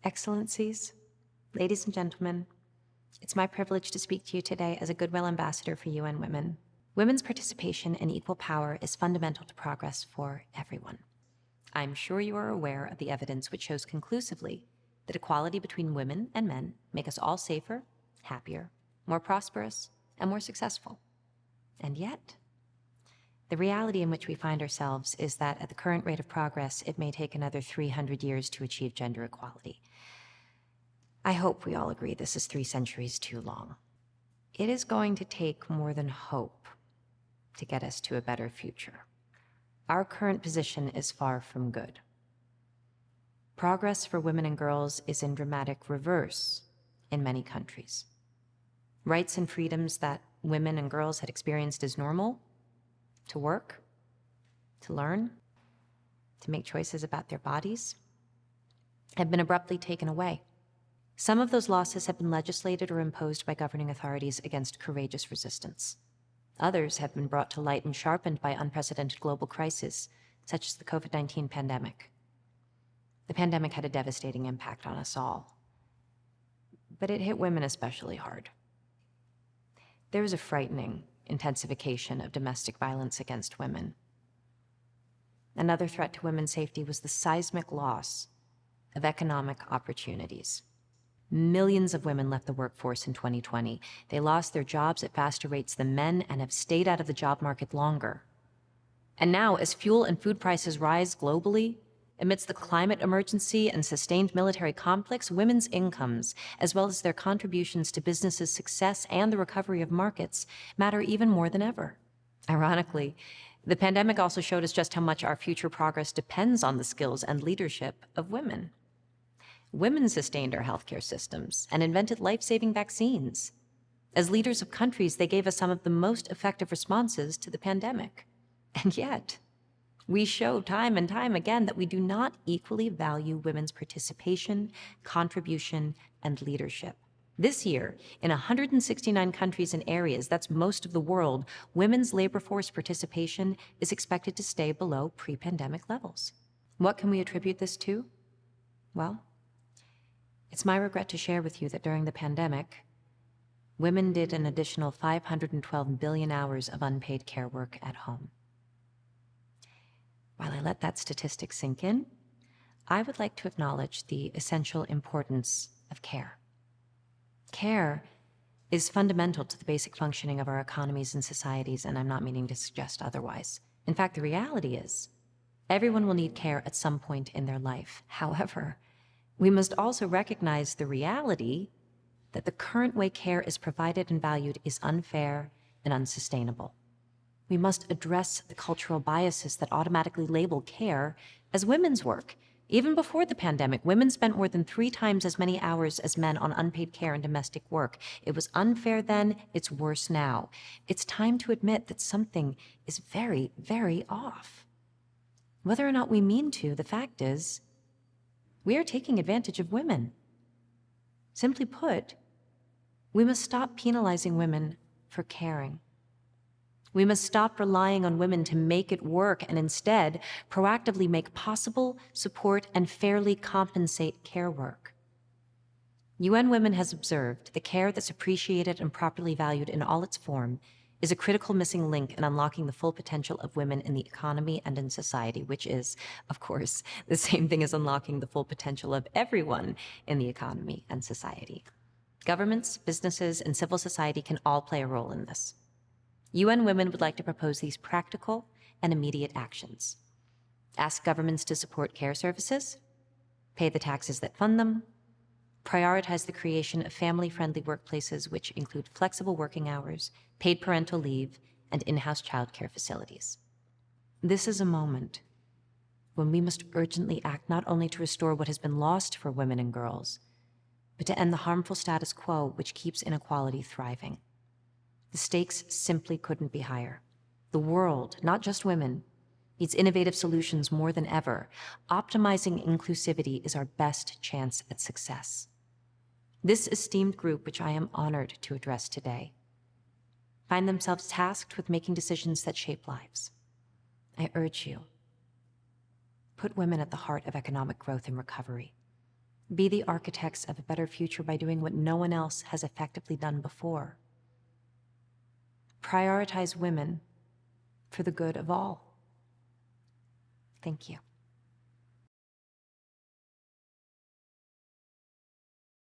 Excellencies, ladies and gentlemen, it's my privilege to speak to you today as a Goodwill Ambassador for UN Women. Women's participation and equal power is fundamental to progress for everyone. I'm sure you are aware of the evidence which shows conclusively that equality between women and men make us all safer, happier, more prosperous, and more successful. And yet, the reality in which we find ourselves is that at the current rate of progress, it may take another 300 years to achieve gender equality. I hope we all agree this is 3 centuries too long. It is going to take more than hope to get us to a better future. Our current position is far from good. Progress for women and girls is in dramatic reverse in many countries. Rights and freedoms that women and girls had experienced as normal, to work, to learn, to make choices about their bodies, have been abruptly taken away. Some of those losses have been legislated or imposed by governing authorities against courageous resistance. Others have been brought to light and sharpened by unprecedented global crises, such as the COVID-19 pandemic. The pandemic had a devastating impact on us all, but it hit women especially hard. There was a frightening intensification of domestic violence against women. Another threat to women's safety was the seismic loss of economic opportunities. Millions of women left the workforce in 2020. They lost their jobs at faster rates than men and have stayed out of the job market longer. And now, as fuel and food prices rise globally, amidst the climate emergency and sustained military conflicts, women's incomes, as well as their contributions to businesses' success and the recovery of markets, matter even more than ever. Ironically, the pandemic also showed us just how much our future progress depends on the skills and leadership of women. Women sustained our healthcare systems and invented life-saving vaccines. As leaders of countries, they gave us some of the most effective responses to the pandemic. And yet, we show time and time again that we do not equally value women's participation, contribution, and leadership. This year, in 169 countries and areas, that's most of the world, women's labor force participation is expected to stay below pre-pandemic levels. What can we attribute this to? Well, it's my regret to share with you that during the pandemic, women did an additional 512 billion hours of unpaid care work at home. While I let that statistic sink in, I would like to acknowledge the essential importance of care. Care is fundamental to the basic functioning of our economies and societies, and I'm not meaning to suggest otherwise. In fact, the reality is, everyone will need care at some point in their life. However, we must also recognize the reality that the current way care is provided and valued is unfair and unsustainable. We must address the cultural biases that automatically label care as women's work. Even before the pandemic, women spent more than 3 times as many hours as men on unpaid care and domestic work. It was unfair then, it's worse now. It's time to admit that something is very, very off. Whether or not we mean to, the fact is, we are taking advantage of women. Simply put, we must stop penalizing women for caring. We must stop relying on women to make it work and instead proactively make possible, support, and fairly compensate care work. UN Women has observed the care that's appreciated and properly valued in all its form is a critical missing link in unlocking the full potential of women in the economy and in society, which is, of course, the same thing as unlocking the full potential of everyone in the economy and society. Governments, businesses, and civil society can all play a role in this. UN Women would like to propose these practical and immediate actions. Ask governments to support care services, pay the taxes that fund them, prioritize the creation of family-friendly workplaces which include flexible working hours, paid parental leave, and in-house childcare facilities. This is a moment when we must urgently act not only to restore what has been lost for women and girls, but to end the harmful status quo which keeps inequality thriving. The stakes simply couldn't be higher. The world, not just women, needs innovative solutions more than ever. Optimizing inclusivity is our best chance at success. This esteemed group, which I am honored to address today, find themselves tasked with making decisions that shape lives. I urge you, put women at the heart of economic growth and recovery. Be the architects of a better future by doing what no one else has effectively done before. Prioritize women for the good of all. Thank you.